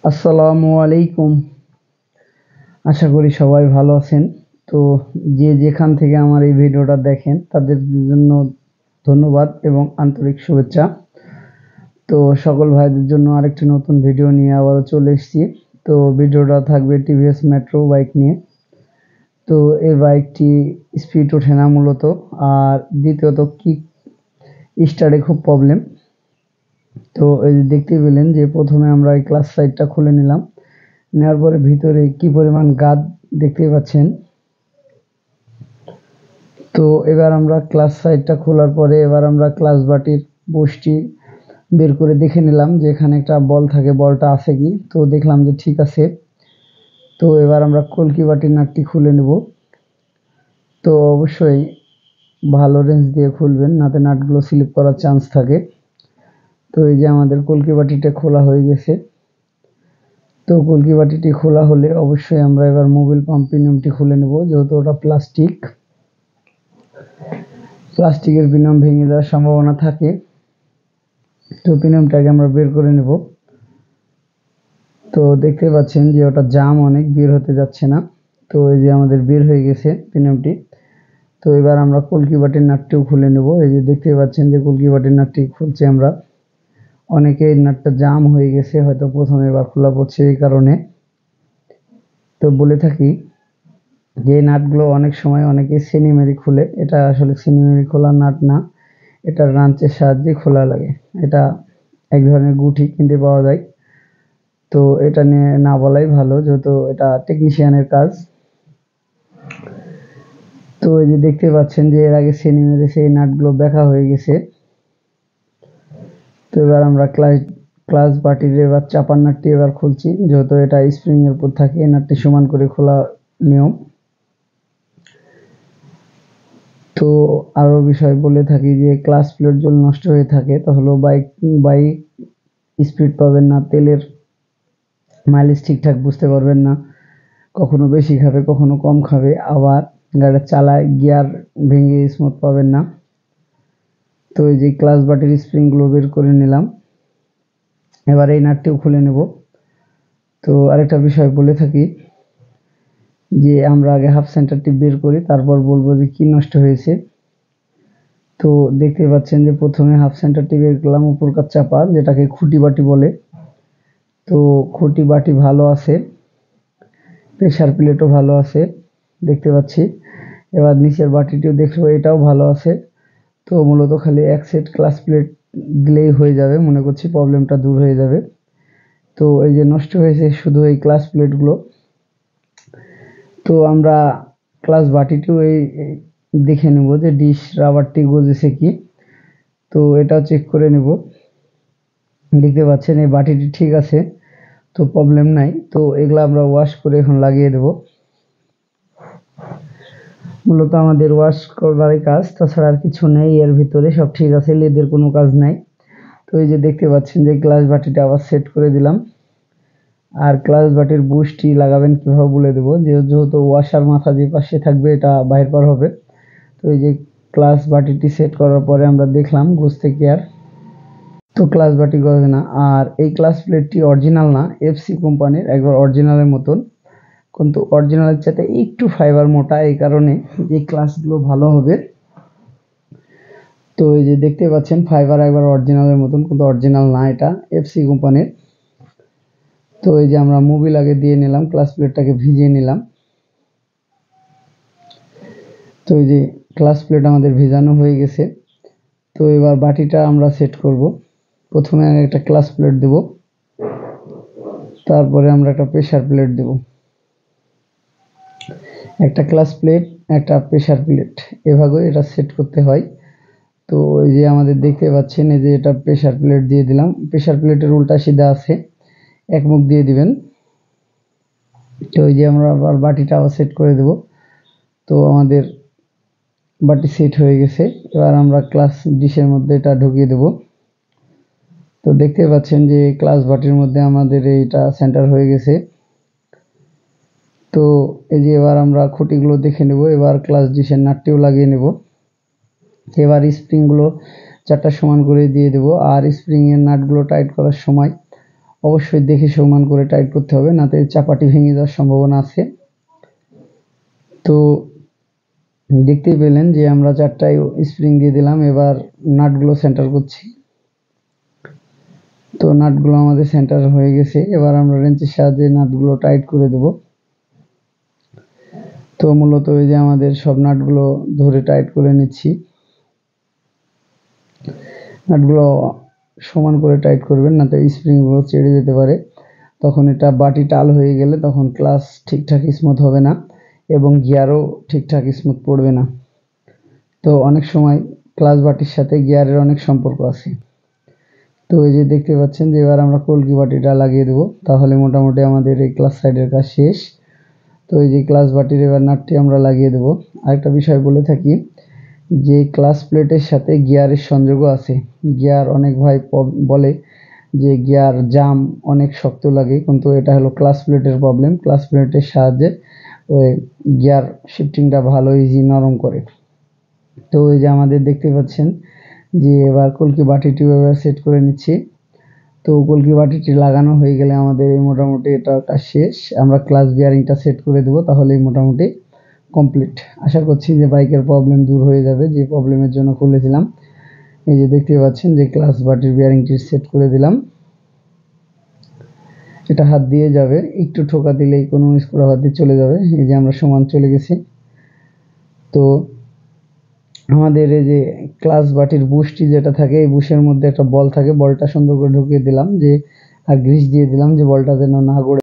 আসসালামু আলাইকুম। আশা করি সবাই ভালো আছেন। তো যে যেখান থেকে আমার এই ভিডিওটা দেখেন তাদের জন্য ধন্যবাদ এবং আন্তরিক শুভেচ্ছা। তো সকল ভাইদের জন্য আরেকটি নতুন ভিডিও নিয়ে আবারও চলে এসেছি। তো ভিডিওটা থাকবে টিভিএস মেট্রো বাইক নিয়ে। তো এই বাইকটি স্পিড ওঠে না মূলত, আর দ্বিতীয়ত কিক স্টার্টে খুব প্রবলেম। তো এই যে দেখতেই পেলেন যে প্রথমে আমরা এই ক্লাচ সাইডটা খুলে নিলাম। নেওয়ার পরে ভিতরে কি পরিমাণ গাদ দেখতেই পাচ্ছেন। তো এবার আমরা ক্লাচ সাইডটা খোলার পরে এবার আমরা ক্লাচ বাটির বুশটি বের করে দেখে নিলাম যে এখানে একটা বল থাকে, বলটা আছে কি। তো দেখলাম যে ঠিক আছে। তো এবার আমরা কলকি বাটির নাটটি খুলে নেব। তো অবশ্যই ভালো রেঞ্জ দিয়ে খুলবেন, নাতে নাটগুলো স্লিপ করার চান্স থাকে। তো এই যে আমাদের কলকি বাটিটা খোলা হয়ে গেছে। তো কলকি বাটিটি খোলা হলে অবশ্যই আমরা এবার মোবিল পাম্প পিনিয়মটি খুলে নেব, যেহেতু ওটা প্লাস্টিকের পিনিয়ম ভেঙে যাওয়ার সম্ভাবনা থাকে। তো পিনিয়মটাকে আমরা বের করে নেব। তো দেখতে পাচ্ছেন যে ওটা জাম অনেক, বের হতে যাচ্ছে না। তো এই যে আমাদের বের হয়ে গেছে পিনিয়মটি। তো এবার আমরা কলকি বাটির নাটটিও খুলে নেব। এই যে দেখতে পাচ্ছেন যে কলকি বাটির নাটটি খুলছি আমরা। অনেকে এই নাটটা জাম হয়ে গেছে, হয়তো প্রথমে এবার খোলা পড়ছে এই কারণে। তো বলে থাকি যে নাটগুলো অনেক সময় অনেকে ছিনি মেরে খুলে, এটা আসলে ছিনি মেরে খোলা নাট না, এটা রাঞ্চের সাহায্যে খোলা লাগে। এটা এক ধরনের গুটি কিনতে পাওয়া যায়। তো এটা নিয়ে না বলাই ভালো, যেহেতু এটা টেকনিশিয়ানের কাজ। তো এই যে দেখতে পাচ্ছেন যে এর আগে ছিনি মেরে সেই নাটগুলো ব্যাকা হয়ে গেছে। তো এবার আমরা ক্লাচ বাটির এবার চাপার নাটটি এবার খুলছি, যেহেতু এটা স্প্রিং এর উপর থাকে। এই নাটটি সমান করে খোলা নিয়ম। তো আরো বিষয় বলে থাকি যে ক্লাচ প্লেট যদি নষ্ট হয়ে থাকে তাহলে বাইক স্পিড পাবেন না, তেলের মাইলেজ ঠিকঠাক বুঝতে পারবেন না, কখনো বেশি খাবে কখনো কম খাবে, আবার গাড়ি চালায় গিয়ার ভেঙে স্মুথ পাবেন না। তো এই যে ক্লাচ বাটির স্প্রিংগুলো বের করে নিলাম। এবার এই নাটটিও খুলে নেব। তো আরেকটা বিষয় বলে থাকি যে আমরা আগে হাফ সেন্টারটি বের করি, তারপর বলবো যে কি নষ্ট হয়েছে। তো দেখতে পাচ্ছেন যে প্রথমে হাফ সেন্টারটি বের করলাম, উপরকার চাপা, যেটাকে খুঁটি বাটি বলে। তো খুঁটি বাটি ভালো আছে, প্রেসার প্লেটও ভালো আছে দেখতে পাচ্ছি। এবার নিচের বাটিটিও দেখবো, এটাও ভালো আছে। তো মূলত খালি এক সেট ক্লাচ প্লেট দিলেই হয়ে যাবে, মনে করছি প্রবলেমটা দূর হয়ে যাবে। তো এই যে নষ্ট হয়েছে শুধু এই ক্লাচ প্লেটগুলো। তো আমরা ক্লাচ বাটিটিও এই দেখে নেব যে ডিশ রাবারটি গজেছে কি। তো এটাও চেক করে নেব। দেখতে পাচ্ছেন এই বাটিটি ঠিক আছে, তো প্রবলেম নাই। তো এগুলো আমরা ওয়াশ করে এখন লাগিয়ে দেব। মূলত আমাদের ওয়াশ করবারই কাজ, তাছাড়া আর কিছু নেই এর ভিতরে, সব ঠিক আছে, লেদের কোনো কাজ নাই। তো এই যে দেখতে পাচ্ছেন যে ক্লাচ বাটিটা আবার সেট করে দিলাম। আর ক্লাচ বাটির বুশটি লাগাবেন কিভাবে বলে দেবো, যেহেতু ওয়াশার মাথা যে পাশে থাকবে এটা বাইর পার হবে। তো এই যে ক্লাচ বাটিটি সেট করার পরে আমরা দেখলাম ঘুষতে কি আর, তো ক্লাচ বাটি গজে না। আর এই ক্লাচ প্লেটটি অরিজিনাল না, এফসি কোম্পানির, একবার অরিজিনালের মতন, কিন্তু অরিজিনালের চাইতে একটু ফাইবার মোটা, এই কারণে এই ক্লাচগুলো ভালো হবে। তো এই যে দেখতে পাচ্ছেন ফাইবার একবার অরিজিনালের মতন, কিন্তু অরিজিনাল না, এটা এফসি কোম্পানির। তো এই যে আমরা মোবিল আগে দিয়ে নিলাম, ক্লাচ প্লেটটাকে ভিজিয়ে নিলাম। তো এই যে ক্লাচ প্লেট আমাদের ভেজানো হয়ে গেছে। তো এবার বাটিটা আমরা সেট করব। প্রথমে একটা ক্লাচ প্লেট দেব, তারপরে আমরা একটা প্রেসার প্লেট দেব। একটা ক্লাচ প্লেট, একটা প্রেসার প্লেট, এভাবে এটা সেট করতে হয়। তো এই যে আমাদের দেখতে পাচ্ছেন এই যে এটা প্রেসার প্লেট দিয়ে দিলাম। প্রেসার প্লেটের উল্টা সিধা আছে, এক মুখ দিয়ে দিবেন। তো এই যে আমরা আবার বাটিটা আবার সেট করে দেব। তো আমাদের বাটি সেট হয়ে গেছে। এবার আমরা ক্লাচ ডিশের মধ্যে এটা ঢুকিয়ে দেব। তো দেখতে পাচ্ছেন যে ক্লাচ বাটির মধ্যে আমাদের এইটা সেন্টার হয়ে গেছে। তো এই যে এবার আমরা খুঁটিগুলো দেখে নেব। এবার ক্লাচ ডিশের নাটটিও লাগিয়ে নেব। এবার স্প্রিংগুলো চারটা সমান করে দিয়ে দেব। আর স্প্রিংয়ের নাটগুলো টাইট করার সময় অবশ্যই দেখে সমান করে টাইট করতে হবে, নাতে চাপাটি ভেঙে যাওয়ার সম্ভাবনা আছে। তো দেখতেই পেলেন যে আমরা 4টায় স্প্রিং দিয়ে দিলাম, এবার নাটগুলো সেন্টার করছি। তো নাটগুলো আমাদের সেন্টার হয়ে গেছে, এবার আমরা রেঞ্চের সাহায্যে নাটগুলো টাইট করে দেব। তো মূলত এই যে আমাদের সব নাটগুলো ধরে টাইট করে নিচ্ছি। নাটগুলো সমান করে টাইট করবেন, না তো স্প্রিংগুলো ছেড়ে যেতে পারে। তখন এটা বাটি টাল হয়ে গেলে তখন ক্লাচ ঠিকঠাক স্মুথ হবে না এবং গিয়ারও ঠিকঠাক স্মুথ পড়বে না। তো অনেক সময় ক্লাচ বাটির সাথে গিয়ারের অনেক সম্পর্ক আছে। তো এই যে দেখতে পাচ্ছেন যে এবার আমরা কলকি বাটিটা লাগিয়ে দেবো, তাহলে মোটামুটি আমাদের এই ক্লাচ সাইডের কাজ শেষ। তো এই যে ক্লাচ বাটির এবার নাটটি আমরা লাগিয়ে দেবো। আরেকটা বিষয় বলে থাকি যে ক্লাচ প্লেটের সাথে গিয়ারের সংযোগও আছে। গিয়ার অনেক ভাই বলে যে গিয়ার জাম অনেক শক্ত লাগে, কিন্তু এটা হলো ক্লাচ প্লেটের প্রবলেম। ক্লাচ প্লেটের সাহায্যে ওই গিয়ার শিফটিংটা ভালো ইজি নরম করে। তো এই যে আমাদের দেখতে পাচ্ছেন যে এবার কলকি বাটিটি এবার সেট করে নিচ্ছি। তো কলকি বাটিটি লাগানো হয়ে গেলে আমাদের এই মোটামুটি এটা কাজ শেষ। আমরা ক্লাচ বিয়ারিংটা সেট করে দেবো, তাহলেই মোটামুটি কমপ্লিট। আশা করছি যে বাইকের প্রবলেম দূর হয়ে যাবে, যে প্রবলেমের জন্য খুলেছিলাম। এই যে দেখতে পাচ্ছেন যে ক্লাচ বাটির বিয়ারিংটি সেট করে দিলাম। এটা হাত দিয়ে যাবে, একটু ঠোকা দিলেই কোনো স্ক্রু হাত দিয়ে চলে যাবে। এই যে আমরা সমান চলে গেছি। তো আমাদের এই যে ক্লাচ বাটির বুশটি যেটা থাকে, এই বুশের মধ্যে একটা বল থাকে, বলটা সুন্দর করে ঢুকিয়ে দিলাম যে আর গ্রিস দিয়ে দিলাম যে বলটা যেন না গড়ে